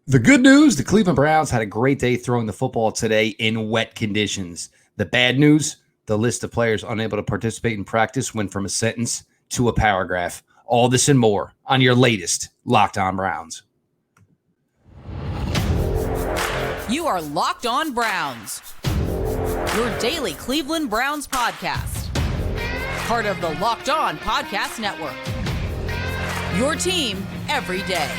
The good news, the Cleveland Browns had a great day throwing the football today in wet conditions. The bad news, the list of players unable to participate in practice went from a sentence to a paragraph. All this and more on your latest Locked On Browns. You are Locked On Browns, your daily Cleveland Browns podcast. Part of the Locked On Podcast Network. Your team every day.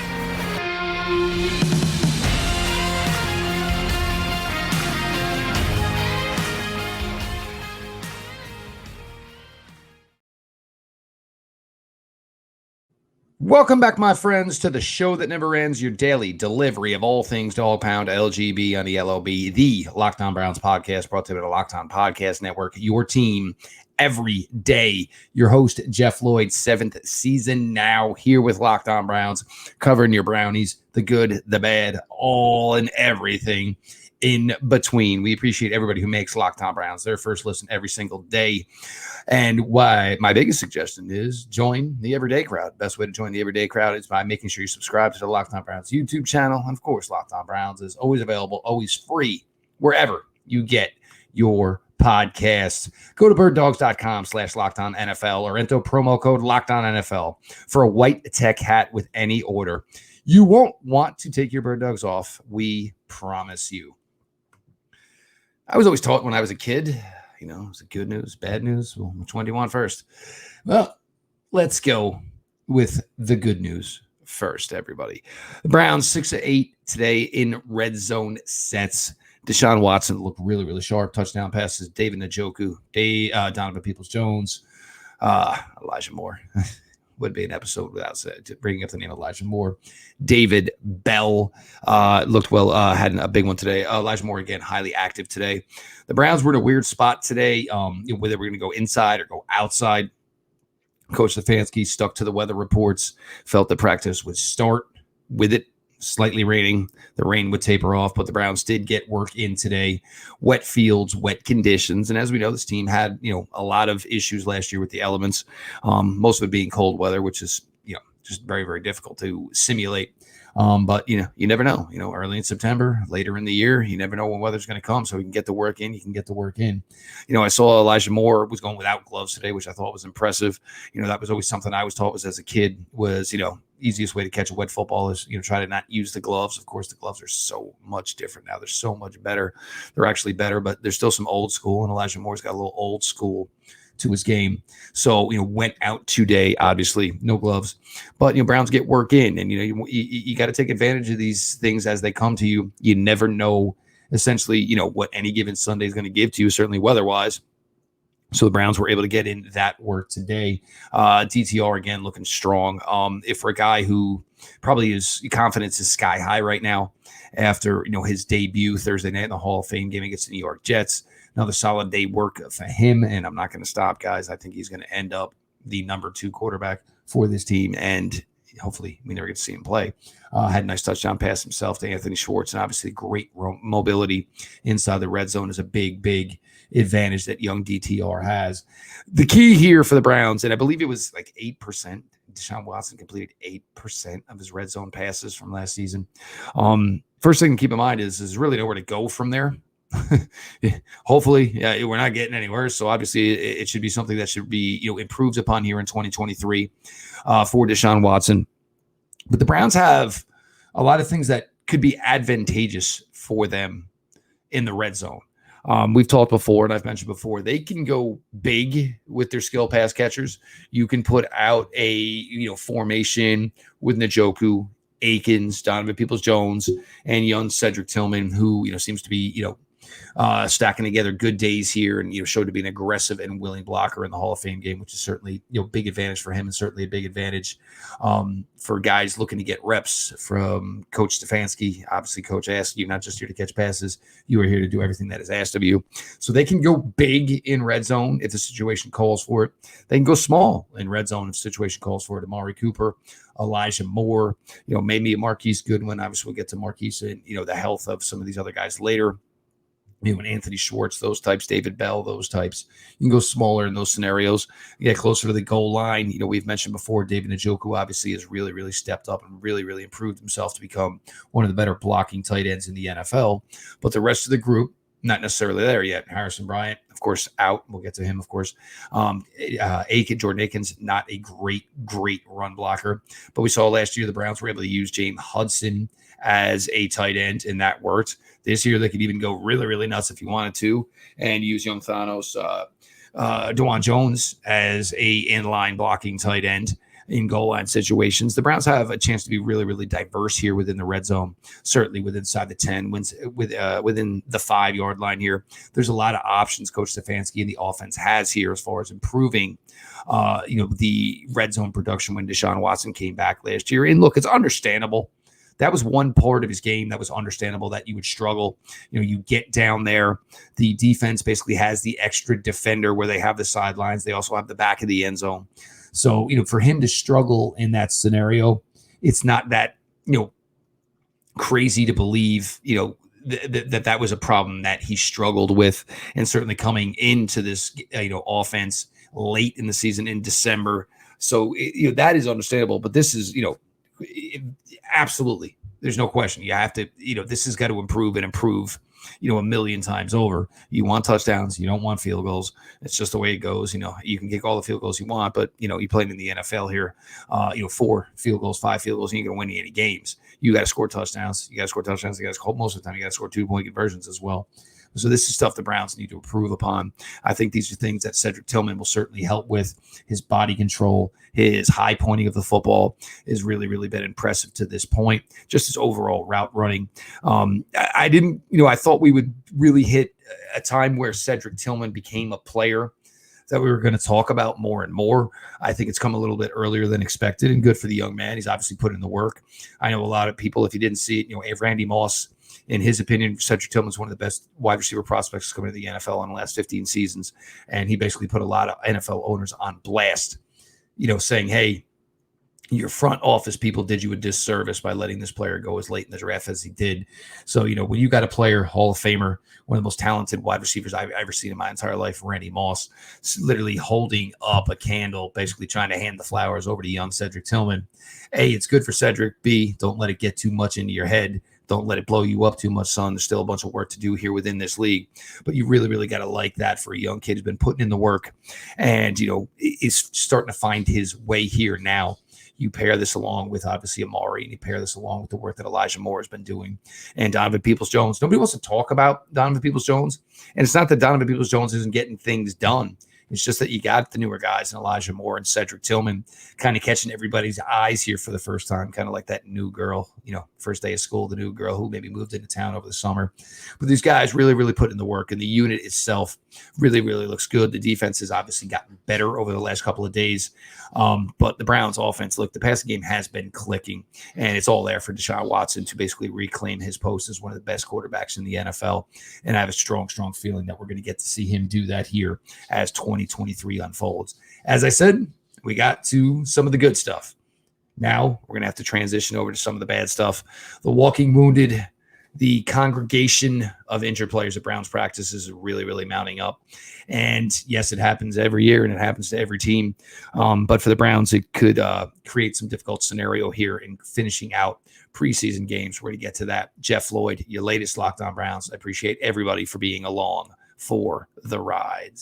Welcome back, my friends, to the show that never ends, your daily delivery of all things dog pound LGB on the LOB, the Locked On Browns podcast, brought to you by the Locked On Podcast Network, your team every day. Your host, Jeff Lloyd, 7th season now, here with Locked On Browns, covering your Brownies, the good, the bad, all and everything in between. We appreciate everybody who makes Locked On Browns their first listen every single day. And why my biggest suggestion is join the everyday crowd. Best way to join the everyday crowd is by making sure you subscribe to the Locked On Browns YouTube channel. And of course, Locked On Browns is always available, always free, wherever you get your podcasts. Go to birddogs.com/LockedOnNFL or enter promo code LockedOnNFL for a white tech hat with any order. You won't want to take your bird dogs off. We promise you. I was always taught when I was a kid, is it good news, bad news? Well, which one do you want first? Well, let's go with the good news first, everybody. The Browns 6-8 today in red zone sets. Deshaun Watson looked really, really sharp. Touchdown passes. David Njoku, Donovan Peoples-Jones, Elijah Moore. Would be an episode without bringing up the name of Elijah Moore. David Bell looked well, had a big one today. Elijah Moore, again, highly active today. The Browns were in a weird spot today, whether we're going to go inside or go outside. Coach Stefanski stuck to the weather reports, felt the practice would start with it slightly raining. The rain would taper off, but the Browns did get work in today. Wet fields, wet conditions. And as we know, this team had, a lot of issues last year with the elements, most of it being cold weather, which is, just very, very difficult to simulate. But, you never know, early in September, later in the year, you never know when weather's going to come. So we can get the work in. You can get the work in. I saw Elijah Moore was going without gloves today, which I thought was impressive. That was always something I was taught as a kid was, easiest way to catch a wet football is, try to not use the gloves. Of course, the gloves are so much different now. They're so much better. They're actually better, but there's still some old school, and Elijah Moore's got a little old school to his game. So, went out today, obviously, no gloves. But, Browns get work in, and, you got to take advantage of these things as they come to you. You never know, essentially, what any given Sunday is going to give to you, certainly weather-wise. So the Browns were able to get in that work today. DTR, again, looking strong. If for a guy who probably his confidence is sky high right now after, his debut Thursday night in the Hall of Fame game against the New York Jets, another solid day work for him. And I'm not going to stop, guys. I think he's going to end up the number 2 quarterback for this team. And hopefully we never get to see him play. Had a nice touchdown pass himself to Anthony Schwartz. And obviously great mobility inside the red zone is a big, big advantage that young DTR has. The key here for the Browns, and I believe it was like 8%. Deshaun Watson completed 8% of his red zone passes from last season. First thing to keep in mind is really nowhere to go from there. Hopefully, we're not getting any worse. So obviously, it should be something that should be improved upon here in 2023 for Deshaun Watson. But the Browns have a lot of things that could be advantageous for them in the red zone. We've talked before, and I've mentioned before, they can go big with their skill pass catchers. You can put out a formation with Njoku, Akins, Donovan Peoples-Jones, and young Cedric Tillman, who seems to be stacking together good days here, and showed to be an aggressive and willing blocker in the Hall of Fame game, which is certainly big advantage for him, and certainly a big advantage for guys looking to get reps from Coach Stefanski. Obviously, Coach asked you not just here to catch passes; you are here to do everything that is asked of you. So they can go big in red zone if the situation calls for it. They can go small in red zone if the situation calls for it. Amari Cooper, Elijah Moore, maybe a Marquise Goodwin. Obviously, we'll get to Marquise and the health of some of these other guys later. an Anthony Schwartz, those types, David Bell, those types. You can go smaller in those scenarios. You get closer to the goal line. We've mentioned before, David Njoku obviously has really, really stepped up and really, really improved himself to become one of the better blocking tight ends in the NFL. But the rest of the group, not necessarily there yet. Harrison Bryant, of course, out. We'll get to him, of course. Jordan Akins, not a great run blocker. But we saw last year the Browns were able to use James Hudson as a tight end, and that worked. This year, they could even go really, really nuts if you wanted to and use young Thanos, DeJuan Jones as a inline blocking tight end in goal line situations. The Browns have a chance to be really, really diverse here within the red zone, certainly within inside the 10, within the 5-yard line here. There's a lot of options Coach Stefanski and the offense has here as far as improving, the red zone production when Deshaun Watson came back last year. And look, it's understandable. That was one part of his game that was understandable that you would struggle. You get down there. The defense basically has the extra defender where they have the sidelines. They also have the back of the end zone. So, for him to struggle in that scenario, it's not that, crazy to believe, that was a problem that he struggled with. And certainly coming into this, offense late in the season in December. So, that is understandable. But this is, absolutely, there's no question. You have to, this has got to improve and improve, a million times over. You want touchdowns. You don't want field goals. It's just the way it goes. You can kick all the field goals you want, but, you played in the NFL here, 4 field goals, 5 field goals, and you're going to win any games. You got to score touchdowns. You got to score touchdowns. You got to score most of the time. You got to score 2-point conversions as well. So this is stuff the Browns need to improve upon. I think these are things that Cedric Tillman will certainly help with. His body control, his high pointing of the football has really, really been impressive to this point. Just his overall route running. I thought we would really hit a time where Cedric Tillman became a player that we were going to talk about more and more. I think it's come a little bit earlier than expected, and good for the young man. He's obviously put in the work. I know a lot of people, if you didn't see it, Randy Moss, in his opinion, Cedric Tillman's one of the best wide receiver prospects coming to the NFL in the last 15 seasons. And he basically put a lot of NFL owners on blast, saying, hey, your front office people did you a disservice by letting this player go as late in the draft as he did. So, when you got a player, Hall of Famer, one of the most talented wide receivers I've ever seen in my entire life, Randy Moss, literally holding up a candle, basically trying to hand the flowers over to young Cedric Tillman. A, it's good for Cedric. B, don't let it get too much into your head. Don't let it blow you up too much, son. There's still a bunch of work to do here within this league. But you really, really got to like that for a young kid who's been putting in the work and, is starting to find his way here now. You pair this along with, obviously, Amari, and you pair this along with the work that Elijah Moore has been doing and Donovan Peoples-Jones. Nobody wants to talk about Donovan Peoples-Jones. And it's not that Donovan Peoples-Jones isn't getting things done. It's just that you got the newer guys and Elijah Moore and Cedric Tillman kind of catching everybody's eyes here for the first time, kind of like that new girl, first day of school, the new girl who maybe moved into town over the summer. But these guys really, really put in the work, and the unit itself really, really looks good. The defense has obviously gotten better over the last couple of days. But the Browns offense, look, the passing game has been clicking, and it's all there for Deshaun Watson to basically reclaim his post as one of the best quarterbacks in the NFL. And I have a strong, strong feeling that we're going to get to see him do that here as 2023 unfolds. As I said, we got to some of the good stuff. Now we're going to have to transition over to some of the bad stuff. The walking wounded, the congregation of injured players at Browns practice is really, really mounting up. And yes, it happens every year and it happens to every team. But for the Browns, it could create some difficult scenario here in finishing out preseason games. We're going to get to that. Jeff Floyd, your latest Locked On Browns. I appreciate everybody for being along for the ride.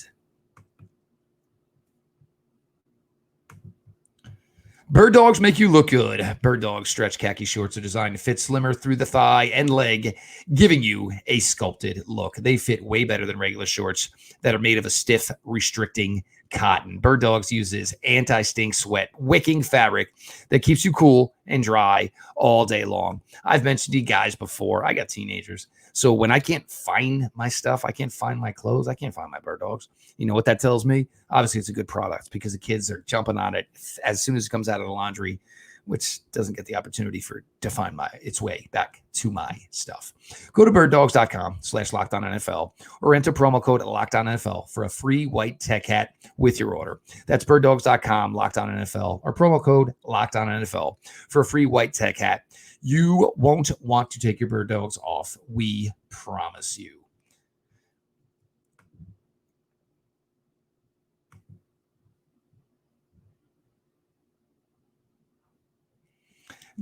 Bird dogs make you look good. Bird dogs stretch khaki shorts are designed to fit slimmer through the thigh and leg, giving you a sculpted look. They fit way better than regular shorts that are made of a stiff, restricting cotton. Bird Dogs uses anti-stink sweat wicking fabric that keeps you cool and dry all day long. I've mentioned to you guys before, I got teenagers. So when I can't find my stuff, I can't find my clothes, I can't find my Bird Dogs. You know what that tells me? Obviously, it's a good product because the kids are jumping on it as soon as it comes out of the laundry, which doesn't get the opportunity to find its way back to my stuff. Go to birddogs.com/LockedOnNFL or enter promo code LockedOnNFL for a free white tech hat with your order. That's birddogs.com/LockedOnNFL or promo code LockedOnNFL for a free white tech hat. You won't want to take your Bird Dogs off. We promise you.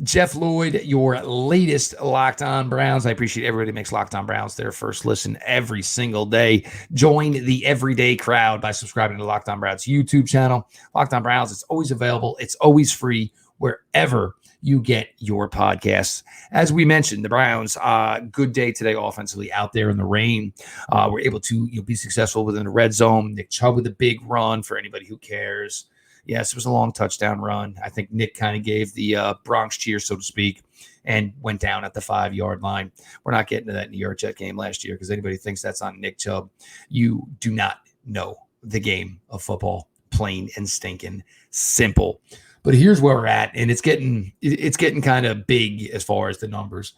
Jeff Lloyd, your latest Locked On Browns. I appreciate everybody who makes Locked On Browns their first listen every single day. Join the everyday crowd by subscribing to Locked On Browns YouTube channel. Locked On Browns, it's always available. It's always free wherever you get your podcasts. As we mentioned, the Browns, good day today offensively out there in the rain. We're able to be successful within the red zone. Nick Chubb with a big run for anybody who cares. Yes, it was a long touchdown run. I think Nick kind of gave the Bronx cheer, so to speak, and went down at the 5-yard line. We're not getting to that New York Jet game last year because anybody thinks that's on Nick Chubb. You do not know the game of football, plain and stinking simple. But here's where we're at, and it's getting kind of big as far as the numbers.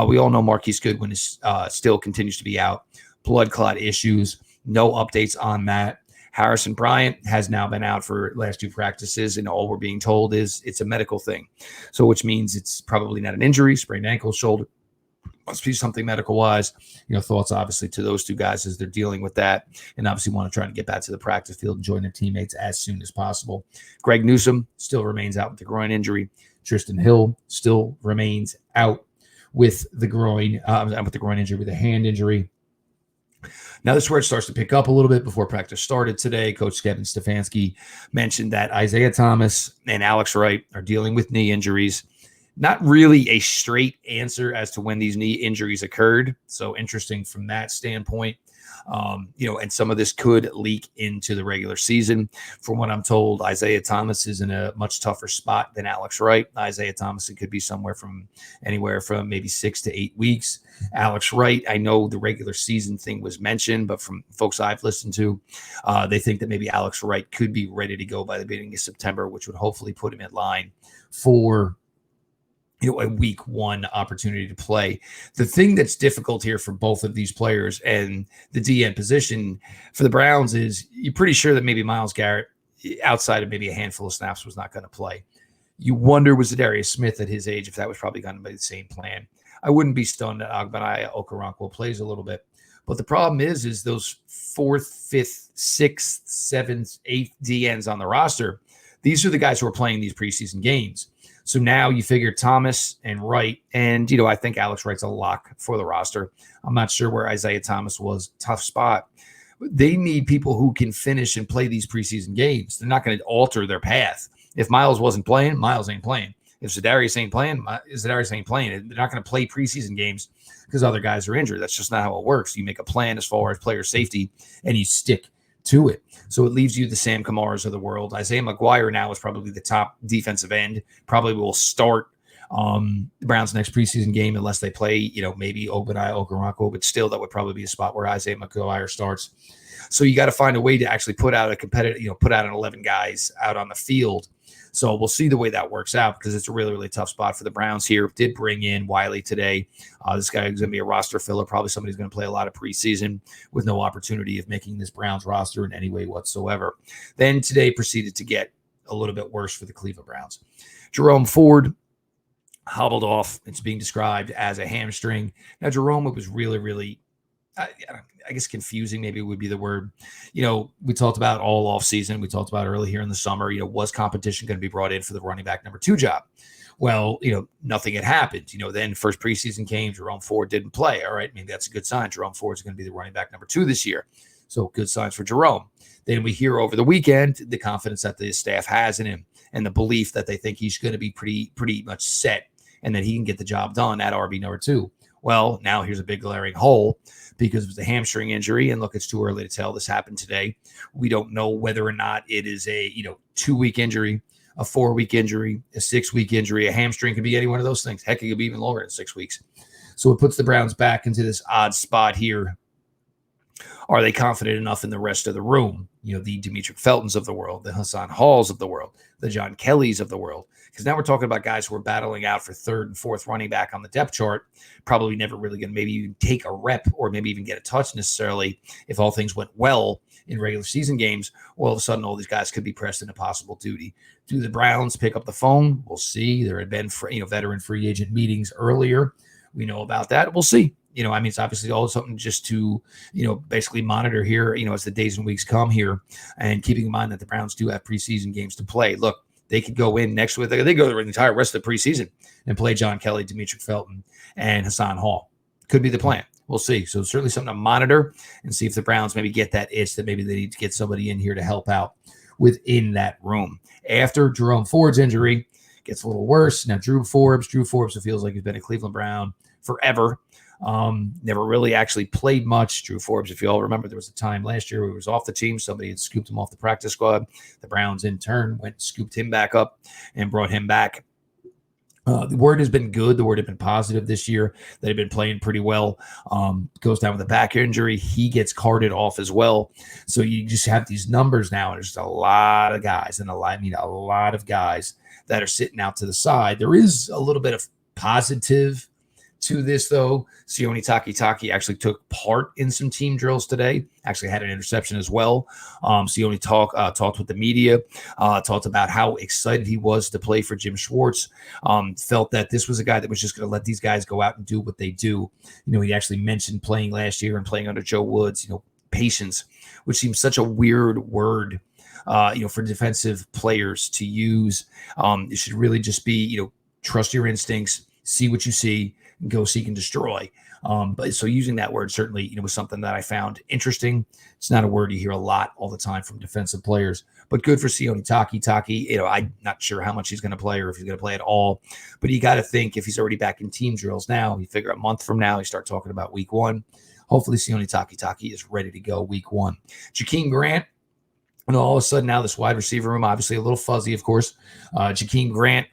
We all know Marquise Goodwin is still continues to be out. Blood clot issues, no updates on that. Harrison Bryant has now been out for last 2 practices, and all we're being told is it's a medical thing. So which means it's probably not an injury, sprained ankle, shoulder. Must be something medical-wise. Thoughts obviously to those 2 guys as they're dealing with that, and obviously want to try to get back to the practice field and join their teammates as soon as possible. Greg Newsome still remains out with the groin injury. Tristan Hill still remains out with the groin injury, with a hand injury. Now, this is where it starts to pick up a little bit. Before practice started today, Coach Kevin Stefanski mentioned that Isiah Thomas and Alex Wright are dealing with knee injuries. Not really a straight answer as to when these knee injuries occurred. So interesting from that standpoint. And some of this could leak into the regular season. From what I'm told, Isiah Thomas is in a much tougher spot than Alex Wright. Isiah Thomas, it could be anywhere from maybe 6 to 8 weeks. Alex Wright, I know the regular season thing was mentioned, but from folks I've listened to, they think that maybe Alex Wright could be ready to go by the beginning of September, which would hopefully put him in line for a week 1 opportunity to play. The thing that's difficult here for both of these players and the DN position for the Browns is you're pretty sure that maybe Myles Garrett, outside of maybe a handful of snaps, was not going to play. You wonder, was Zadarius Smith at his age, if that was probably going to be the same plan. I wouldn't be stunned that Ogbonnaya Okoronkwo plays a little bit. But the problem is those 4th, 5th, 6th, 7th, 8th DNs on the roster, these are the guys who are playing these preseason games. So now you figure Thomas and Wright, and, I think Alex Wright's a lock for the roster. I'm not sure where Isiah Thomas was. Tough spot. They need people who can finish and play these preseason games. They're not going to alter their path. If Myles wasn't playing, Myles ain't playing. If Zadarius ain't playing, Zadarius ain't playing. They're not going to play preseason games because other guys are injured. That's just not how it works. You make a plan as far as player safety, and you stick to it. So it leaves you the Sam Kamaras of the world. Isaiah McGuire now is probably the top defensive end. Probably will start the Browns' next preseason game unless they play, maybe Ogbonnaya Okoronkwo, but still that would probably be a spot where Isaiah McGuire starts. So you got to find a way to actually put out an 11 guys out on the field. So we'll see the way that works out because it's a really, really tough spot for the Browns here. Did bring in Wiley today. This guy is going to be a roster filler, probably somebody who's going to play a lot of preseason with no opportunity of making this Browns roster in any way whatsoever. Then today proceeded to get a little bit worse for the Cleveland Browns. Jerome Ford hobbled off. It's being described as a hamstring. Now, Jerome, it was really, really, I guess confusing maybe would be the word. We talked about all off season. We talked about early here in the summer, was competition going to be brought in for the running back number 2 job? Well, nothing had happened. Then first preseason came, Jerome Ford didn't play. All right. Maybe that's a good sign. Jerome Ford's going to be the running back number 2 this year. So good signs for Jerome. Then we hear over the weekend the confidence that the staff has in him and the belief that they think he's going to be pretty much set and that he can get the job done at RB number 2. Well, now here's a big glaring hole because it was a hamstring injury. And look, it's too early to tell. This happened today. We don't know whether or not it is a 2-week injury, a 4-week injury, a 6-week injury. A hamstring could be any one of those things. Heck, it could be even longer than 6 weeks. So it puts the Browns back into this odd spot here. Are they confident enough in the rest of the room? The Demetri Feltons of the world, the Hassan Halls of the world, the John Kellys of the world. Because now we're talking about guys who are battling out for 3rd and 4th running back on the depth chart, probably never really going to maybe even take a rep or maybe even get a touch necessarily if all things went well in regular season games. All of a sudden, all these guys could be pressed into possible duty. Do the Browns pick up the phone? We'll see. There had been veteran free agent meetings earlier. We know about that. We'll see. It's obviously all something just to, basically monitor here, as the days and weeks come here, and keeping in mind that the Browns do have preseason games to play. Look, they could go in next week. They go the entire rest of the preseason and play John Kelly, Demetric Felton, and Hassan Hall. Could be the plan. We'll see. So certainly something to monitor and see if the Browns maybe get that itch that maybe they need to get somebody in here to help out within that room. After Jerome Ford's injury gets a little worse. Now Drew Forbes, it feels like he's been a Cleveland Brown forever. Never really actually played much. Drew Forbes, if you all remember, there was a time last year where he was off the team. Somebody had scooped him off the practice squad. The Browns in turn went and scooped him back up and brought him back. The word has been good. The word had been positive this year. They've been playing pretty well. Goes down with a back injury. He gets carted off as well. So you just have these numbers now. And there's a lot of guys a lot of guys that are sitting out to the side. There is a little bit of positive to this, though. Sione Takitaki actually took part in some team drills today. Actually had an interception as well. Sione talked with the media, talked about how excited he was to play for Jim Schwartz. Felt that this was a guy that was just going to let these guys go out and do what they do. He actually mentioned playing last year and playing under Joe Woods, patience, which seems such a weird word, for defensive players to use. It should really just be, trust your instincts, see what you see, and go seek and destroy. But so using that word certainly, was something that I found interesting. It's not a word you hear a lot all the time from defensive players, but good for Sione Takitaki. I'm not sure how much he's going to play or if he's going to play at all, but you got to think if he's already back in team drills now, you figure a month from now, you start talking about week one. Hopefully Sione Takitaki is ready to go week one. Jakeem Grant. And all of a sudden now this wide receiver room, obviously a little fuzzy, of course. Jakeem Grant,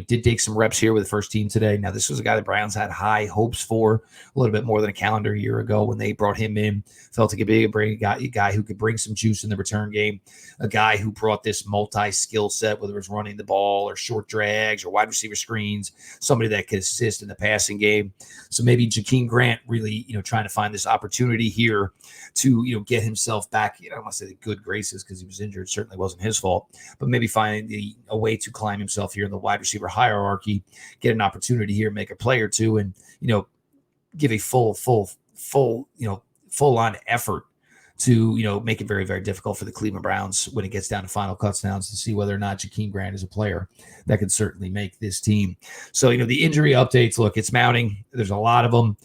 did take some reps here with the first team today. Now, this was a guy the Browns had high hopes for a little bit more than a calendar year ago when they brought him in. Felt like a guy who could bring some juice in the return game, a guy who brought this multi-skill set, whether it was running the ball or short drags or wide receiver screens, somebody that could assist in the passing game. So maybe Jakeem Grant really, trying to find this opportunity here to, get himself back, I don't want to say the good graces because he was injured, certainly wasn't his fault, but maybe finding a way to climb himself here in the wide receiver hierarchy, get an opportunity here, make a play or two, and, give a full on effort to, make it very, very difficult for the Cleveland Browns when it gets down to final touchdowns to see whether or not Jakeem Grant is a player that could certainly make this team. So, the injury updates, look, it's mounting. There's a lot of them.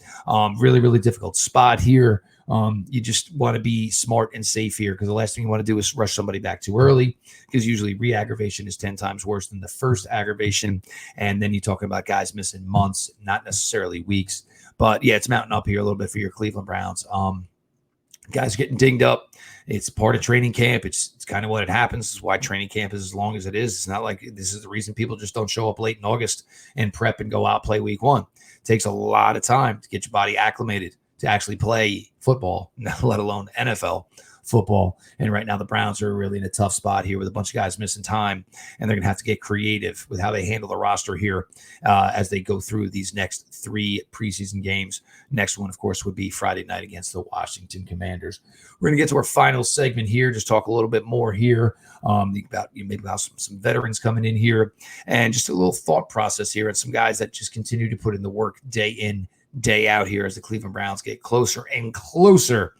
Really, really difficult spot here. You just want to be smart and safe here because the last thing you want to do is rush somebody back too early because usually re-aggravation is 10 times worse than the first aggravation. And then you're talking about guys missing months, not necessarily weeks. But yeah, it's mounting up here a little bit for your Cleveland Browns. Guys getting dinged up. It's part of training camp. It's kind of what it happens. It's why training camp is as long as it is. It's not like this is the reason people just don't show up late in August and prep and go out play week one. It takes a lot of time to get your body acclimated to actually play football, let alone NFL football. And right now the Browns are really in a tough spot here with a bunch of guys missing time, and they're going to have to get creative with how they handle the roster here as they go through these next 3 preseason games. Next one, of course, would be Friday night against the Washington Commanders. We're going to get to our final segment here, just talk a little bit more here about some veterans coming in here and just a little thought process here and some guys that just continue to put in the work day in, day out here as the Cleveland Browns get closer and closer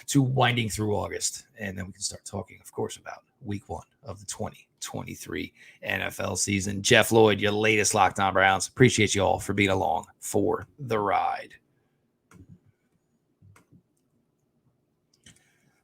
to winding through August. And then we can start talking, of course, about week one of the 2023 NFL season. Jeff Lloyd, your latest Locked On Browns. Appreciate you all for being along for the ride.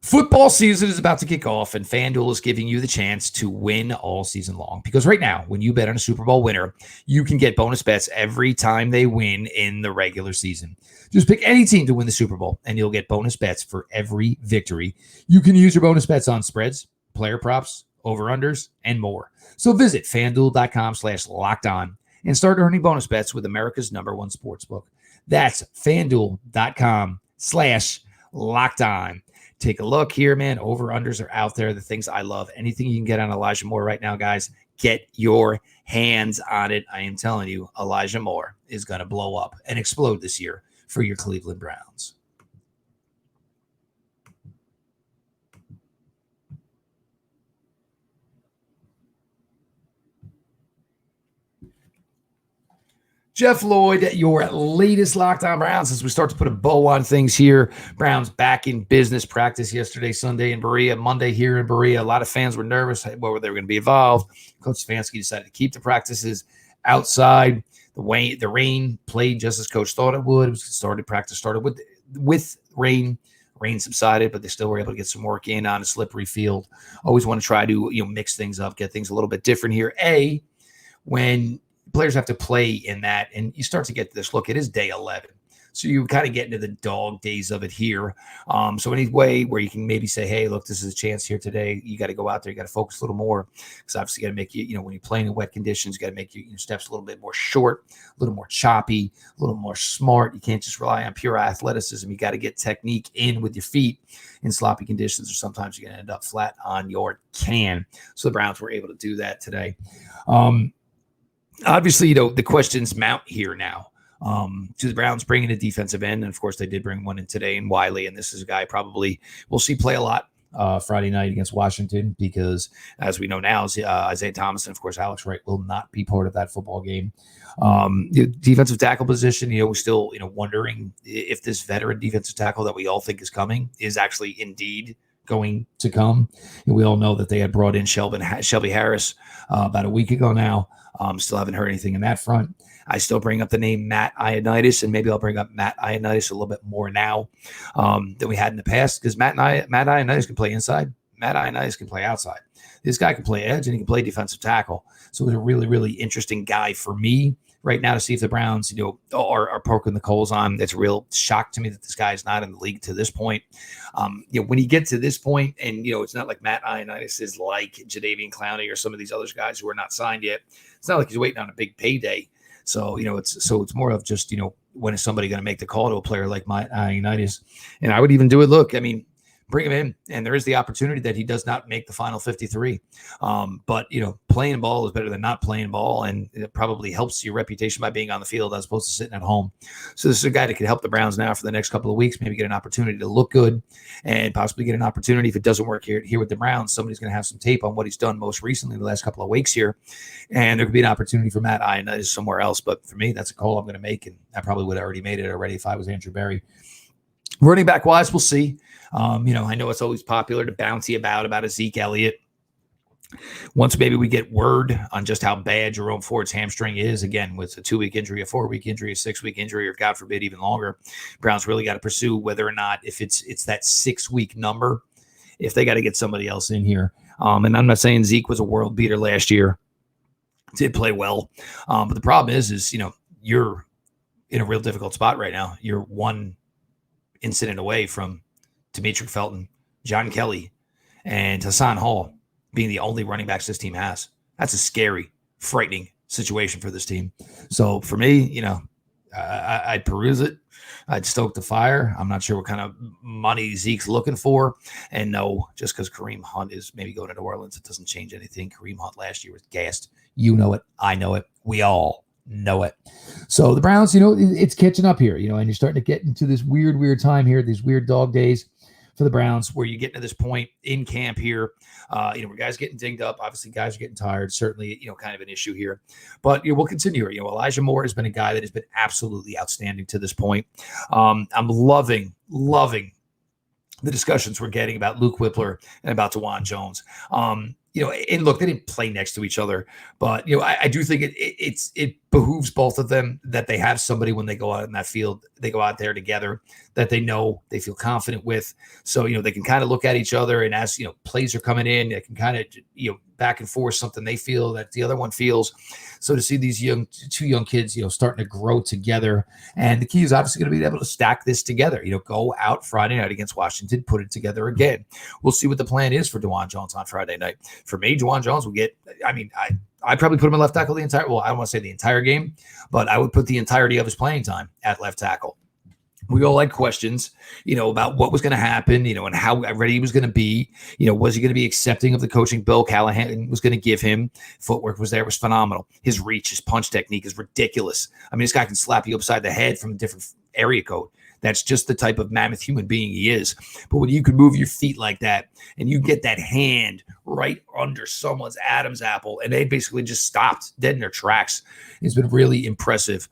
Football season is about to kick off, and FanDuel is giving you the chance to win all season long. Because right now, when you bet on a Super Bowl winner, you can get bonus bets every time they win in the regular season. Just pick any team to win the Super Bowl, and you'll get bonus bets for every victory. You can use your bonus bets on spreads, player props, over-unders, and more. So visit FanDuel.com/LockedOn and start earning bonus bets with America's #1 sportsbook. That's FanDuel.com/LockedOn. Take a look here, man. Over-unders are out there. The things I love. Anything you can get on Elijah Moore right now, guys, get your hands on it. I am telling you, Elijah Moore is going to blow up and explode this year for your Cleveland Browns. Jeff Lloyd, your latest Locked On Browns as we start to put a bow on things here. Browns back in business, practice yesterday, Sunday in Berea, Monday here in Berea. A lot of fans were nervous whether they were going to be involved. Coach Stefanski decided to keep the practices outside. The rain played just as Coach thought it would. Practice started with rain. Rain subsided, but they still were able to get some work in on a slippery field. Always want to try to mix things up, get things a little bit different here. When players have to play in that, and you start to get this look, it is day 11. So you kind of get into the dog days of it here. So any way where you can maybe say, hey, look, this is a chance here today. You got to go out there. You got to focus a little more because obviously you got to make when you're playing in wet conditions, you got to make your steps a little bit more short, a little more choppy, a little more smart. You can't just rely on pure athleticism. You got to get technique in with your feet in sloppy conditions, or sometimes you're going to end up flat on your can. So the Browns were able to do that today. Obviously, the questions mount here now. To the Browns bringing a defensive end, and of course they did bring one in today in Wiley, and this is a guy probably we'll see play a lot Friday night against Washington because, as we know now, Isiah Thomas and of course Alex Wright will not be part of that football game. The defensive tackle position, we're still wondering if this veteran defensive tackle that we all think is coming is actually indeed going to come. And we all know that they had brought in Shelby Harris about a week ago now. Still haven't heard anything in that front. I still bring up the name Matt Ioannidis, and maybe I'll bring up Matt Ioannidis a little bit more now than we had in the past because Matt Ioannidis can play inside. Matt Ioannidis can play outside. This guy can play edge, and he can play defensive tackle. So it's a really, really interesting guy for me right now to see if the Browns, are poking the coals on. It's a real shock to me that this guy is not in the league to this point. When you get to this point, and it's not like Matt Ioannidis is like Jadeveon Clowney or some of these other guys who are not signed yet. It's not like he's waiting on a big payday. So, it's more of just, when is somebody going to make the call to a player like Matt Ioannidis? And I would even do it. Look, bring him in, and there is the opportunity that he does not make the final 53. But, playing ball is better than not playing ball, and it probably helps your reputation by being on the field as opposed to sitting at home. So this is a guy that could help the Browns now for the next couple of weeks, maybe get an opportunity to look good and possibly get an opportunity if it doesn't work here with the Browns. Somebody's going to have some tape on what he's done most recently the last couple of weeks here, and there could be an opportunity for Matt Ioannidis somewhere else. But for me, that's a call I'm going to make, and I probably would have already made it already if I was Andrew Berry. Running back wise, we'll see. I know it's always popular to bouncy about a Zeke Elliott. Once maybe we get word on just how bad Jerome Ford's hamstring is, again, with a 2-week injury, a 4-week injury, a 6-week injury, or God forbid, even longer, Browns really got to pursue whether or not if it's that 6-week number, if they got to get somebody else in here. And I'm not saying Zeke was a world beater last year, did play well. But the problem is you're in a real difficult spot right now. You're one incident away from Demetri Felton, John Kelly, and Hassan Hall being the only running backs this team has. That's a scary, frightening situation for this team. So for me, I'd peruse it. I'd stoke the fire. I'm not sure what kind of money Zeke's looking for. And no, just because Kareem Hunt is maybe going to New Orleans, it doesn't change anything. Kareem Hunt last year was gassed. You know it. I know it. We all know it. So the Browns, it's catching up here, and you're starting to get into this weird time here, these weird dog days for the Browns, where you get to this point in camp here, where guys getting dinged up. Obviously, guys are getting tired. Certainly, kind of an issue here. But we'll continue here. Elijah Moore has been a guy that has been absolutely outstanding to this point. I'm loving the discussions we're getting about Luke Whippler and about DeJuan Jones. And look, they didn't play next to each other, but I do think it behooves both of them that they have somebody when they go out in that field, they go out there together that they know they feel confident with. So they can kind of look at each other, and as plays are coming in, they can kind of back and forth something they feel that the other one feels. So to see these two young kids starting to grow together, and the key is obviously going to be able to stack this together. Go out Friday night against Washington, put it together again. We'll see what the plan is for DeJuan Jones on Friday night. For me, DeJuan Jones will get. I'd probably put him in left tackle the entire. Well, I don't want to say the entire game, but I would put the entirety of his playing time at left tackle. We all had questions, about what was going to happen, and how ready he was going to be. Was he going to be accepting of the coaching Bill Callahan was going to give him? Footwork was phenomenal. His reach, his punch technique is ridiculous. This guy can slap you upside the head from a different area code. That's just the type of mammoth human being he is. But when you can move your feet like that and you get that hand right under someone's Adam's apple and they basically just stopped dead in their tracks, it's been really impressive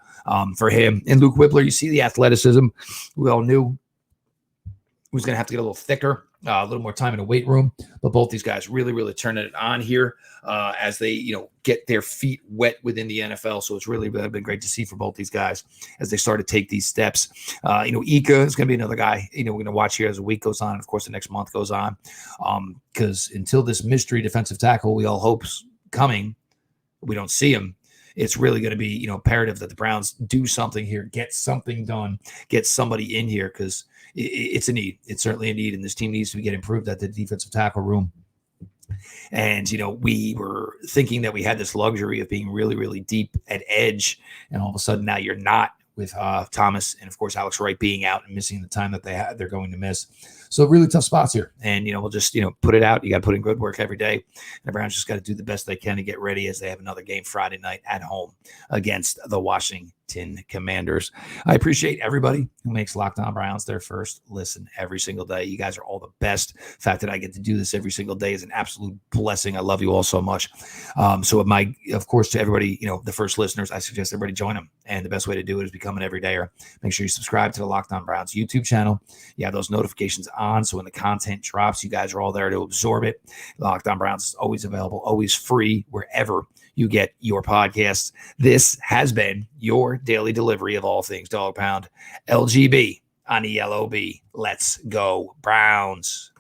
for him. And Luke Whippler, you see the athleticism. We all knew he was going to have to get a little thicker, a little more time in the weight room. But both these guys really, really turning it on here as they, get their feet wet within the NFL. So it's really been great to see for both these guys as they start to take these steps. Ika is going to be another guy, we're going to watch here as the week goes on. Of course, the next month goes on because until this mystery defensive tackle we all hope's coming, we don't see him. It's really going to be, imperative that the Browns do something here, get something done, get somebody in here because it's a need. It's certainly a need, and this team needs to get improved at the defensive tackle room. And, we were thinking that we had this luxury of being really, really deep at edge, and all of a sudden now you're not with Thomas and, of course, Alex Wright being out and missing the time that they're going to miss. So really tough spots here. And, we'll just, put it out. You got to put in good work every day. And the Browns just got to do the best they can to get ready as they have another game Friday night at home against the Washington Commanders. I appreciate everybody who makes Locked On Browns their first listen every single day. You guys are all the best. The fact that I get to do this every single day is an absolute blessing. I love you all so much. So of course, to everybody, the first listeners, I suggest everybody join them. And the best way to do it is become an everydayer. Make sure you subscribe to the Locked On Browns YouTube channel. You have those notifications on, so when the content drops, you guys are all there to absorb it. Locked On Browns is always available, always free, wherever you get your podcasts. This has been your daily delivery of all things Dog Pound. LGB on ELOB. Let's go, Browns.